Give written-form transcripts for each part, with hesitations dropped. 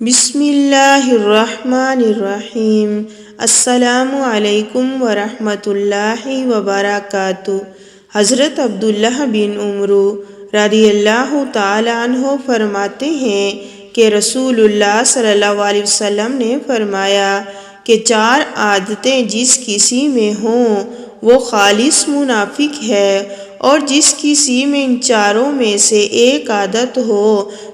بسم اللہ الرحمن الرحیم۔ السلام علیکم ورحمۃ اللہ وبرکاتہ۔ حضرت عبداللہ بن عمر رضی اللہ تعالیٰ عنہ فرماتے ہیں کہ رسول اللہ صلی اللہ علیہ وسلم نے فرمایا کہ 4 عادتیں جس کسی میں ہوں وہ خالص منافق ہے، اور جس کسی میں ان 4 میں سے ایک عادت ہو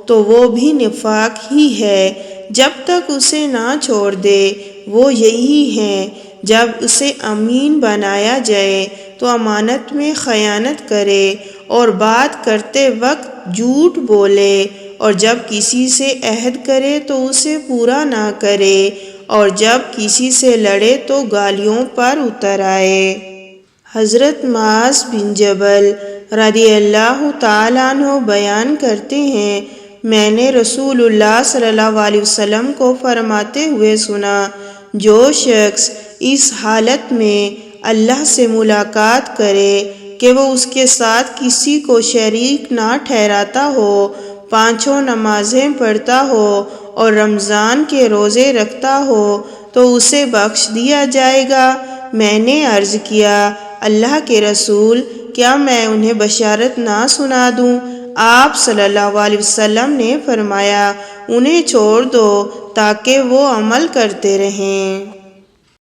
تو وہ بھی نفاق ہی ہے۔ جب تک اسے نہ چھوڑ دے وہ یہی ہیں: جب اسے امین بنایا جائے تو امانت میں خیانت کرے، اور بات کرتے وقت جھوٹ بولے، اور جب کسی سے عہد کرے تو اسے پورا نہ کرے، اور جب کسی سے لڑے تو گالیوں پر اتر آئے۔ حضرت معاذ بن جبل رضی اللہ تعالیٰ عنہ بیان کرتے ہیں، میں نے رسول اللہ صلی اللہ علیہ وسلم کو فرماتے ہوئے سنا، جو شخص اس حالت میں اللہ سے ملاقات کرے کہ وہ اس کے ساتھ کسی کو شریک نہ ٹھہراتا ہو، 5 نمازیں پڑھتا ہو اور رمضان کے روزے رکھتا ہو تو اسے بخش دیا جائے گا۔ میں نے عرض کیا، اللہ کے رسول، کیا میں انہیں بشارت نہ سنا دوں؟ آپ صلی اللہ علیہ وسلم نے فرمایا، انہیں چھوڑ دو تاکہ وہ عمل کرتے رہیں۔